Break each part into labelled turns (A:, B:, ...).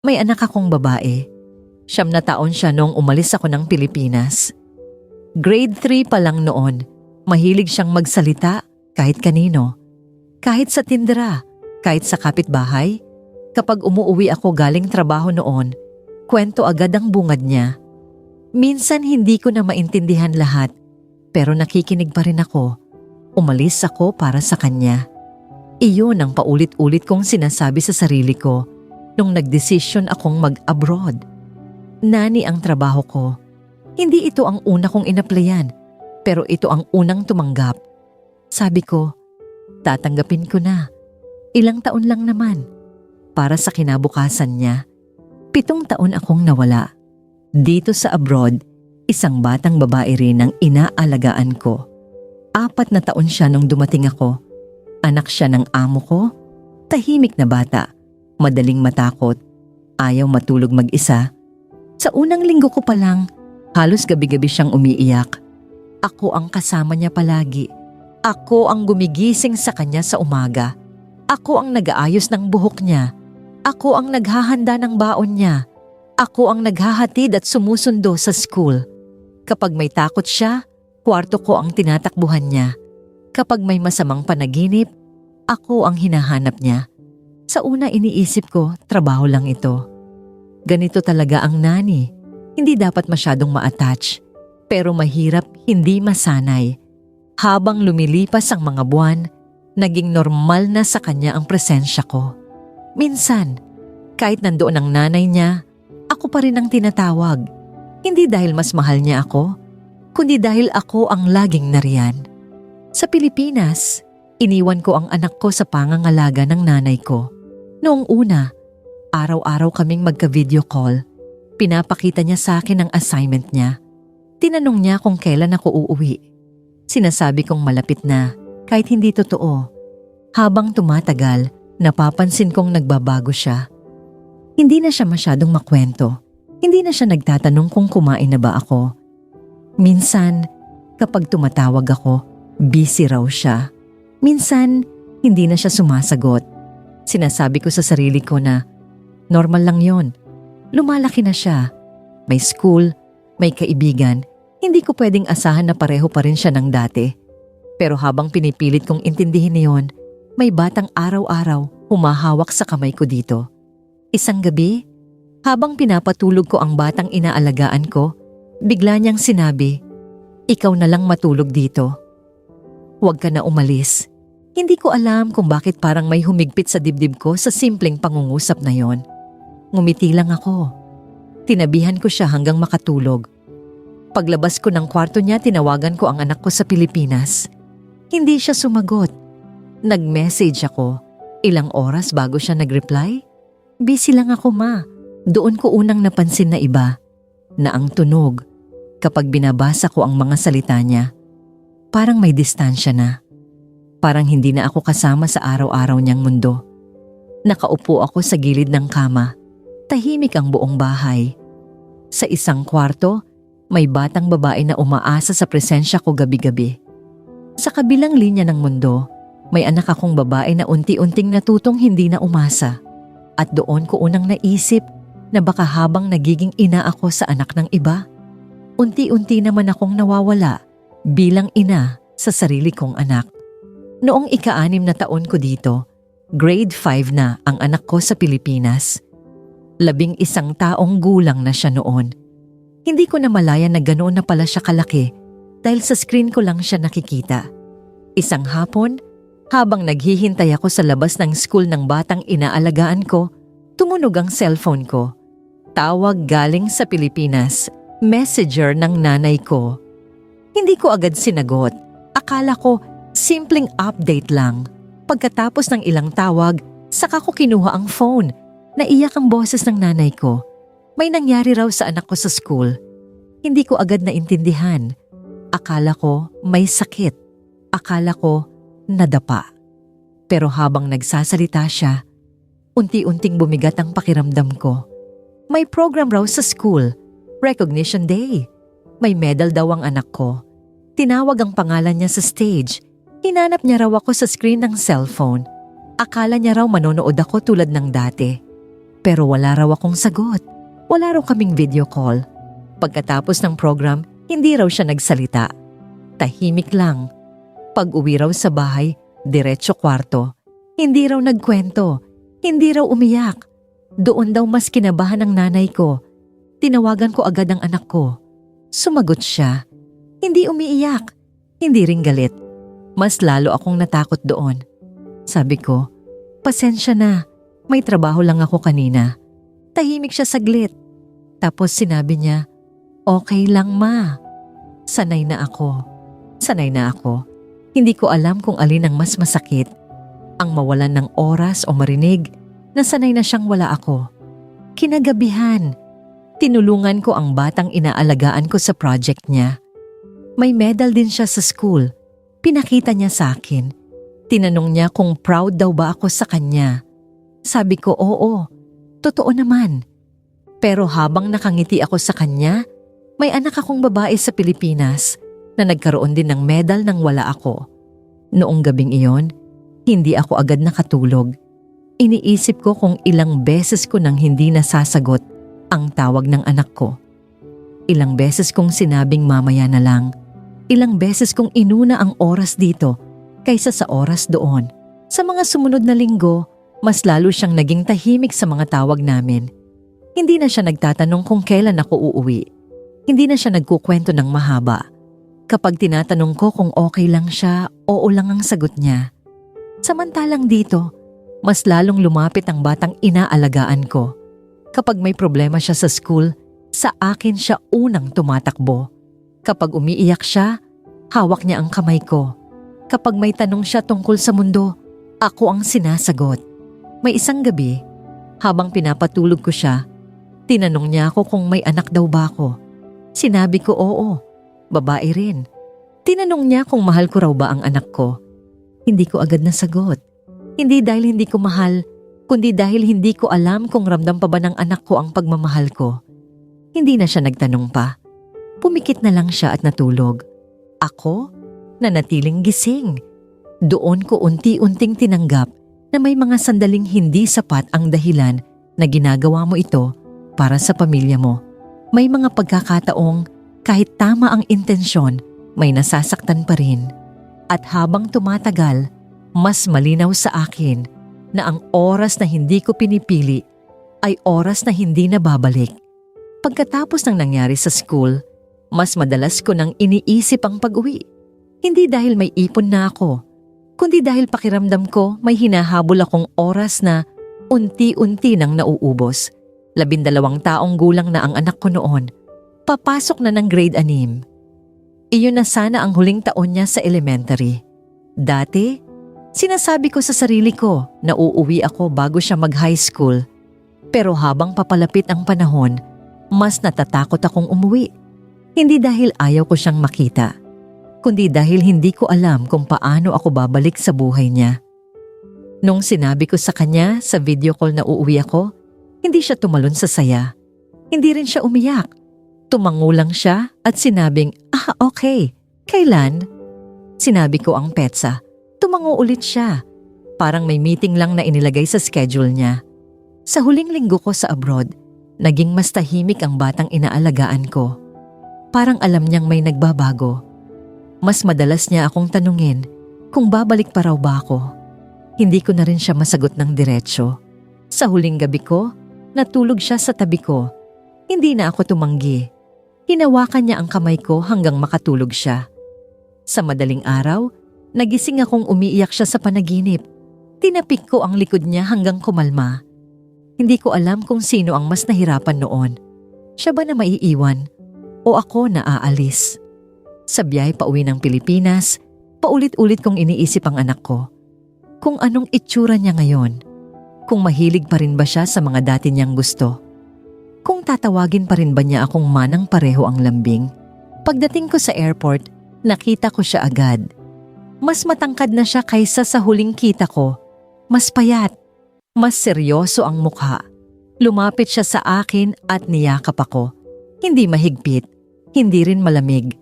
A: May anak akong babae. 9 na taon siya noong umalis ako ng Pilipinas. Grade 3 pa lang noon, mahilig siyang magsalita kahit kanino. Kahit sa tindera, kahit sa kapitbahay. Kapag umuuwi ako galing trabaho noon, kwento agad ang bungad niya. Minsan hindi ko na maintindihan lahat, pero nakikinig pa rin ako. Umalis ako para sa kanya. Iyon ang paulit-ulit kong sinasabi sa sarili ko nung nagdesisyon akong mag-abroad. Nani ang trabaho ko. Hindi ito ang una kong inaplayan, pero ito ang unang tumanggap. Sabi ko, tatanggapin ko na. Ilang taon lang naman. Para sa kinabukasan niya, 7 taon akong nawala. Dito sa abroad, isang batang babae rin ang inaalagaan ko. 4 na taon siya nung dumating ako. Anak siya ng amo ko. Tahimik na bata. Madaling matakot. Ayaw matulog mag-isa. Sa unang linggo ko pa lang, halos gabi-gabi siyang umiiyak. Ako ang kasama niya palagi. Ako ang gumigising sa kanya sa umaga. Ako ang nag-aayos ng buhok niya. Ako ang naghahanda ng baon niya. Ako ang naghahatid at sumusundo sa school. Kapag may takot siya, kwarto ko ang tinatakbuhan niya. Kapag may masamang panaginip, ako ang hinahanap niya. Sa una iniisip ko, trabaho lang ito. Ganito talaga ang nani. Hindi dapat masyadong ma-attach. Pero mahirap hindi masanay. Habang lumilipas ang mga buwan, naging normal na sa kanya ang presensya ko. Minsan, kahit nandoon ang nanay niya, ako pa rin ang tinatawag. Hindi dahil mas mahal niya ako, kundi dahil ako ang laging nariyan. Sa Pilipinas, iniwan ko ang anak ko sa pangangalaga ng nanay ko. Noong una, araw-araw kaming magka-video call. Pinapakita niya sa akin ang assignment niya. Tinanong niya kung kailan ako uuwi. Sinasabi kong malapit na, kahit hindi totoo. Habang tumatagal, napapansin kong nagbabago siya. Hindi na siya masyadong makwento. Hindi na siya nagtatanong kung kumain na ba ako. Minsan, kapag tumatawag ako, busy raw siya. Minsan, hindi na siya sumasagot. Sinasabi ko sa sarili ko na, normal lang yon. Lumalaki na siya. May school, may kaibigan. Hindi ko pwedeng asahan na pareho pa rin siya ng dati. Pero habang pinipilit kong intindihin niyon, may batang araw-araw humahawak sa kamay ko dito. Isang gabi, habang pinapatulog ko ang batang inaalagaan ko, bigla niyang sinabi, "Ikaw na lang matulog dito. Huwag ka na umalis." Hindi ko alam kung bakit parang may humigpit sa dibdib ko sa simpleng pangungusap na yon. Ngumiti lang ako. Tinabihan ko siya hanggang makatulog. Paglabas ko ng kwarto niya, tinawagan ko ang anak ko sa Pilipinas. Hindi siya sumagot. Nag-message ako. Ilang oras bago siya nag-reply. "Busy lang ako, ma." Doon ko unang napansin na iba. Na ang tunog, kapag binabasa ko ang mga salita niya, parang may distansya na. Parang hindi na ako kasama sa araw-araw niyang mundo. Nakaupo ako sa gilid ng kama. Tahimik ang buong bahay. Sa isang kwarto, may batang babae na umaasa sa presensya ko gabi-gabi. Sa kabilang linya ng mundo, may anak akong babae na unti-unting natutong hindi na umasa. At doon ko unang naisip na baka habang nagiging ina ako sa anak ng iba, unti-unti naman akong nawawala bilang ina sa sarili kong anak. Noong ika-6 na taon ko dito, grade 5 na ang anak ko sa Pilipinas. 11 taong gulang na siya noon. Hindi ko na malaya na ganoon na pala siya kalaki dahil sa screen ko lang siya nakikita. Isang hapon, habang naghihintay ako sa labas ng school ng batang inaalagaan ko, tumunog ang cellphone ko. Tawag galing sa Pilipinas, messenger ng nanay ko. Hindi ko agad sinagot. Akala ko simpleng update lang. Pagkatapos ng ilang tawag, saka ko kinuha ang phone. Naiyak ang boses ng nanay ko. May nangyari raw sa anak ko sa school. Hindi ko agad naintindihan. Akala ko may sakit. Akala ko nadapa. Pero habang nagsasalita siya, unti-unting bumigat ang pakiramdam ko. May program raw sa school, Recognition Day. May medal daw ang anak ko. Tinawag ang pangalan niya sa stage. Hinanap niya raw ako sa screen ng cellphone. Akala niya raw manonood ako tulad ng dati. Pero wala raw akong sagot. Wala raw kaming video call. Pagkatapos ng program, hindi raw siya nagsalita. Tahimik lang. Pag-uwi raw sa bahay, diretso kwarto. Hindi raw nagkwento. Hindi raw umiyak. Doon daw mas kinabahan ng nanay ko. Tinawagan ko agad ang anak ko. Sumagot siya. Hindi umiiyak. Hindi ring galit. Mas lalo akong natakot doon. Sabi ko, pasensya na. May trabaho lang ako kanina. Tahimik siya saglit. Tapos sinabi niya, okay lang ma. Sanay na ako. Sanay na ako. Hindi ko alam kung alin ang mas masakit. Ang mawalan ng oras o marinig na sanay na siyang wala ako. Kinagabihan. Tinulungan ko ang batang inaalagaan ko sa project niya. May medal din siya sa school. Pinakita niya sa akin. Tinanong niya kung proud daw ba ako sa kanya. Sabi ko oo, totoo naman. Pero habang nakangiti ako sa kanya, may anak akong babae sa Pilipinas na nagkaroon din ng medal nang wala ako. Noong gabing iyon, hindi ako agad nakatulog. Iniisip ko kung ilang beses ko nang hindi nasasagot ang tawag ng anak ko. Ilang beses kong sinabing mamaya na lang. Ilang beses kong inuna ang oras dito kaysa sa oras doon. Sa mga sumunod na linggo, mas lalo siyang naging tahimik sa mga tawag namin. Hindi na siya nagtatanong kung kailan ako uuwi. Hindi na siya nagkukwento ng mahaba. Kapag tinatanong ko kung okay lang siya, oo lang ang sagot niya. Samantalang dito, mas lalong lumapit ang batang inaalagaan ko. Kapag may problema siya sa school, sa akin siya unang tumatakbo. Kapag umiiyak siya, hawak niya ang kamay ko. Kapag may tanong siya tungkol sa mundo, ako ang sinasagot. May isang gabi, habang pinapatulog ko siya, tinanong niya ako kung may anak daw ba ako. Sinabi ko oo, babae rin. Tinanong niya kung mahal ko raw ba ang anak ko. Hindi ko agad nasagot. Hindi dahil hindi ko mahal, kundi dahil hindi ko alam kung ramdam pa ba ng anak ko ang pagmamahal ko. Hindi na siya nagtanong pa. Pumikit na lang siya at natulog. Ako, nanatiling gising. Doon ko unti-unting tinanggap na may mga sandaling hindi sapat ang dahilan na ginagawa mo ito para sa pamilya mo. May mga pagkakataong kahit tama ang intensyon, may nasasaktan pa rin. At habang tumatagal, mas malinaw sa akin na ang oras na hindi ko pinipili ay oras na hindi na babalik. Pagkatapos ng nangyari sa school, mas madalas ko nang iniisip ang pag-uwi. Hindi dahil may ipon na ako, kundi dahil pakiramdam ko may hinahabol akong oras na unti-unti nang nauubos. 12 taong gulang na ang anak ko noon. Papasok na ng grade 6. Iyon na sana ang huling taon niya sa elementary. Dati, sinasabi ko sa sarili ko na uuwi ako bago siya mag-high school. Pero habang papalapit ang panahon, mas natatakot akong umuwi. Hindi dahil ayaw ko siyang makita, kundi dahil hindi ko alam kung paano ako babalik sa buhay niya. Nung sinabi ko sa kanya sa video call na uuwi ako, hindi siya tumalon sa saya. Hindi rin siya umiyak. Tumango lang siya at sinabing, okay. Kailan? Sinabi ko ang petsa. Tumango ulit siya. Parang may meeting lang na inilagay sa schedule niya. Sa huling linggo ko sa abroad, naging mas tahimik ang batang inaalagaan ko. Parang alam niyang may nagbabago. Mas madalas niya akong tanungin kung babalik pa raw ba ako. Hindi ko na rin siya masagot ng diretsyo. Sa huling gabi ko, natulog siya sa tabi ko. Hindi na ako tumanggi. Hinawakan niya ang kamay ko hanggang makatulog siya. Sa madaling araw, nagising akong umiiyak siya sa panaginip. Tinapik ko ang likod niya hanggang kumalma. Hindi ko alam kung sino ang mas nahirapan noon. Siya ba na maiiwan o ako na aalis? Sa biyay pauwi ng Pilipinas, paulit-ulit kong iniisip ang anak ko. Kung anong itsura niya ngayon. Kung mahilig pa rin ba siya sa mga dati niyang gusto. Kung tatawagin pa rin ba niya akong manang pareho ang lambing. Pagdating ko sa airport, nakita ko siya agad. Mas matangkad na siya kaysa sa huling kita ko. Mas payat. Mas seryoso ang mukha. Lumapit siya sa akin at niyakap ako. Hindi mahigpit. Hindi rin malamig.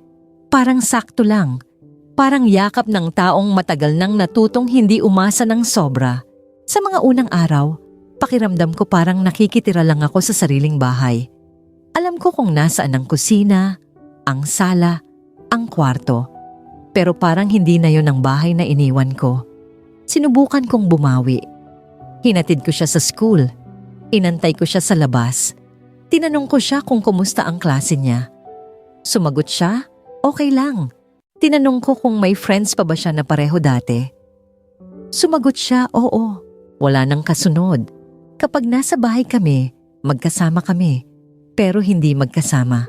A: Parang sakto lang. Parang yakap ng taong matagal nang natutong hindi umasa ng sobra. Sa mga unang araw, Pakiramdam ko parang nakikitira lang ako sa sariling bahay. Alam ko kung nasaan ang kusina, ang sala, ang kwarto. Pero parang hindi na yon ang bahay na iniwan ko. Sinubukan kong bumawi. Hinatid ko siya sa school. Inantay ko siya sa labas. Tinanong ko siya kung kumusta ang klase niya. Sumagot siya, okay lang. Tinanong ko kung may friends pa ba siya na pareho dati. Sumagot siya, oo. Wala nang kasunod. Kapag nasa bahay kami, magkasama kami. Pero hindi magkasama.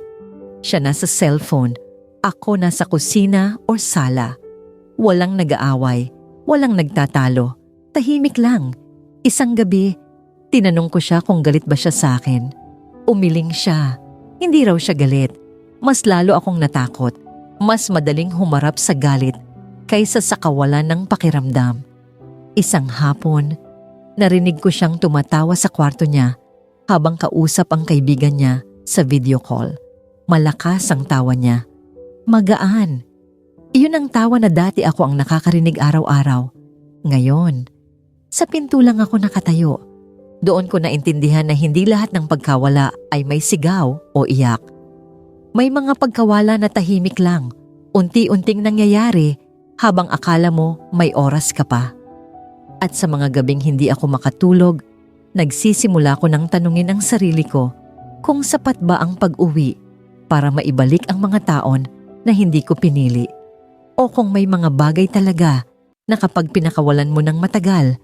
A: Siya nasa cellphone. Ako nasa kusina o sala. Walang nag-aaway, walang nagtatalo. Tahimik lang. Isang gabi, tinanong ko siya kung galit ba siya sa akin. Umiling siya. Hindi raw siya galit. Mas lalo akong natakot. Mas madaling humarap sa galit kaysa sa kawalan ng pakiramdam. Isang hapon, narinig ko siyang tumatawa sa kwarto niya habang kausap ang kaibigan niya sa video call. Malakas ang tawa niya. Magaan. Iyon ang tawa na dati ako ang nakakarinig araw-araw. Ngayon, sa pinto lang ako nakatayo. Doon ko naintindihan na hindi lahat ng pagkawala ay may sigaw o iyak. May mga pagkawala na tahimik lang, unti-unting nangyayari habang akala mo may oras ka pa. At sa mga gabing hindi ako makatulog, nagsisimula ko ng tanungin ang sarili ko kung sapat ba ang pag-uwi para maibalik ang mga taon na hindi ko pinili. O kung may mga bagay talaga na kapag pinakawalan mo ng matagal,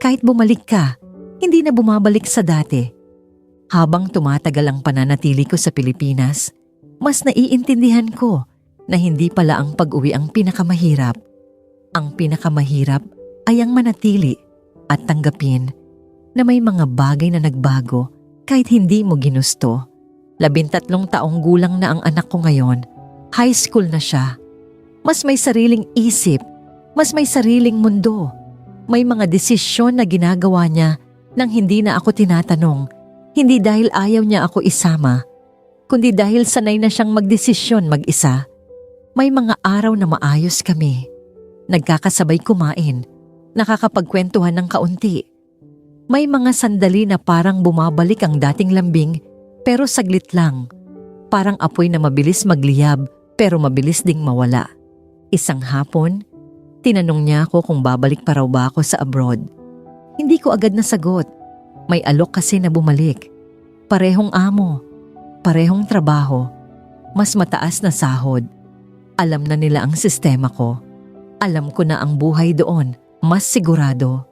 A: kahit bumalik ka, hindi na bumabalik sa dati. Habang tumatagal ang pananatili ko sa Pilipinas, mas naiintindihan ko na hindi pala ang pag-uwi ang pinakamahirap. Ang pinakamahirap ay ang manatili at tanggapin na may mga bagay na nagbago kahit hindi mo ginusto. 13 taong gulang na ang anak ko ngayon. High school na siya. Mas may sariling isip, mas may sariling mundo. May mga desisyon na ginagawa niya nang hindi na ako tinatanong. Hindi dahil ayaw niya ako isama, kundi dahil sanay na siyang magdesisyon mag-isa. May mga araw na maayos kami. Nagkakasabay kumain, nakakapagkwentuhan ng kaunti. May mga sandali na parang bumabalik ang dating lambing pero saglit lang. Parang apoy na mabilis magliyab pero mabilis ding mawala. Isang hapon, tinanong niya ako kung babalik pa raw ba ako sa abroad. Hindi ko agad nasagot. May alok kasi na bumalik. Parehong amo, parehong trabaho, mas mataas na sahod. Alam na nila ang sistema ko. Alam ko na ang buhay doon, mas sigurado.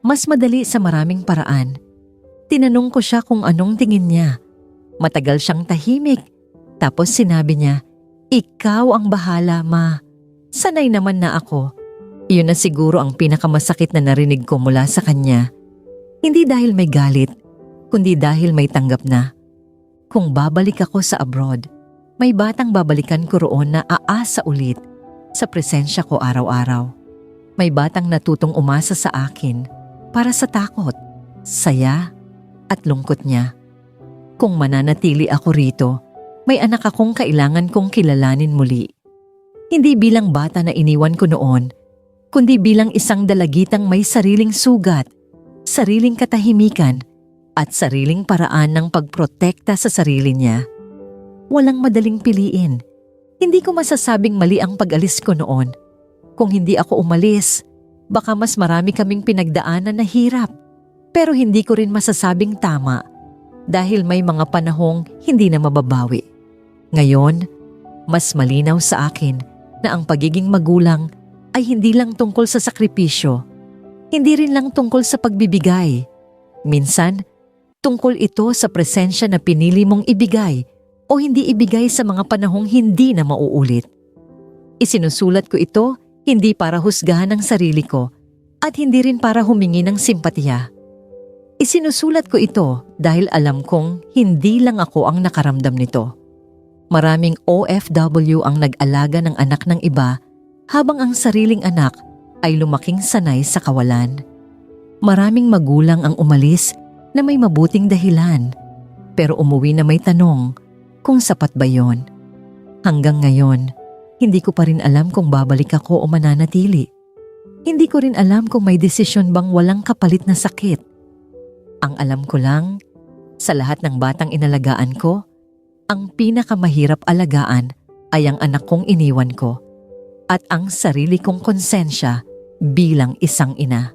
A: Mas madali sa maraming paraan. Tinanong ko siya kung anong tingin niya. Matagal siyang tahimik. Tapos sinabi niya, "Ikaw ang bahala, ma. Sanay naman na ako." Iyon na siguro ang pinakamasakit na narinig ko mula sa kanya. Hindi dahil may galit, kundi dahil may tanggap na. Kung babalik ako sa abroad, may batang babalikan ko roon na aasa ulit sa presensya ko araw-araw. May batang natutong umasa sa akin para sa takot, saya at lungkot niya. Kung mananatili ako rito, may anak akong kailangan kong kilalanin muli. Hindi bilang bata na iniwan ko noon, kundi bilang isang dalagitang may sariling sugat, sariling katahimikan, at sariling paraan ng pagprotekta sa sarili niya. Walang madaling piliin. Hindi ko masasabing mali ang pag-alis ko noon. Kung hindi ako umalis, baka mas marami kaming pinagdaanan na hirap. Pero hindi ko rin masasabing tama dahil may mga panahong hindi na mababawi. Ngayon, mas malinaw sa akin na ang pagiging magulang ay hindi lang tungkol sa sakripisyo. Hindi rin lang tungkol sa pagbibigay. Minsan, tungkol ito sa presensya na pinili mong ibigay o hindi ibigay sa mga panahong hindi na mauulit. Isinusulat ko ito hindi para husgahan ang sarili ko at hindi rin para humingi ng simpatiya. Isinusulat ko ito dahil alam kong hindi lang ako ang nakaramdam nito. Maraming OFW ang nag-alaga ng anak ng iba habang ang sariling anak ay lumaking sanay sa kawalan. Maraming magulang ang umalis na may mabuting dahilan, pero umuwi na may tanong kung sapat ba yon. Hanggang ngayon, hindi ko pa rin alam kung babalik ako o mananatili. Hindi ko rin alam kung may desisyon bang walang kapalit na sakit. Ang alam ko lang, sa lahat ng batang inalagaan ko, ang pinakamahirap alagaan ay ang anak kong iniwan ko at ang sarili kong konsensya bilang isang ina.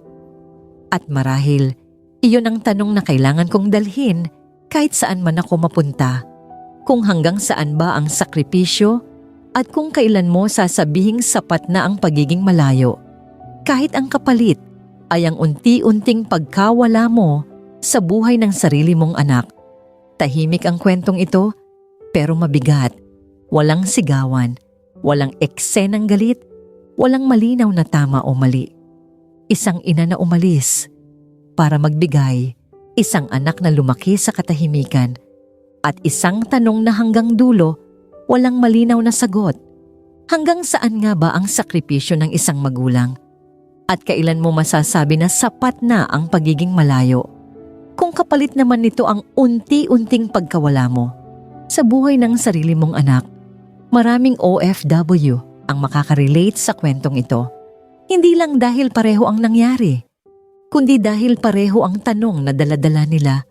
A: At marahil, iyon ang tanong na kailangan kong dalhin kahit saan man ako mapunta. Kung hanggang saan ba ang sakripisyo at kung kailan mo sasabihing sapat na ang pagiging malayo. Kahit ang kapalit ay ang unti-unting pagkawala mo sa buhay ng sarili mong anak. Tahimik ang kwentong ito, pero mabigat. Walang sigawan, walang eksenang galit, walang malinaw na tama o mali. Isang ina na umalis para magbigay, isang anak na lumaki sa katahimikan, at isang tanong na hanggang dulo, walang malinaw na sagot. Hanggang saan nga ba ang sakripisyo ng isang magulang? At kailan mo masasabi na sapat na ang pagiging malayo? Kung kapalit naman nito ang unti-unting pagkawala mo sa buhay ng sarili mong anak, maraming OFW ang makaka-relate sa kwentong ito. Hindi lang dahil pareho ang nangyari, kundi dahil pareho ang tanong na dala-dala nila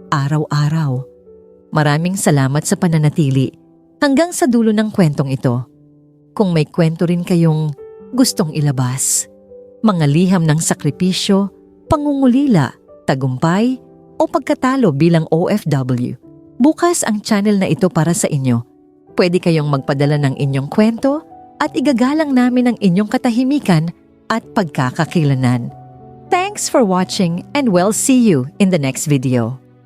A: araw-araw. Maraming salamat sa pananatili hanggang sa dulo ng kwentong ito. Kung may kwento rin kayong gustong ilabas, mga liham ng sakripisyo, pangungulila, tagumpay, o pagkatalo bilang OFW, bukas ang channel na ito para sa inyo. Pwede kayong magpadala ng inyong kwento at igagalang namin ang inyong katahimikan at pagkakakilanan. Thanks for watching and we'll see you in the next video.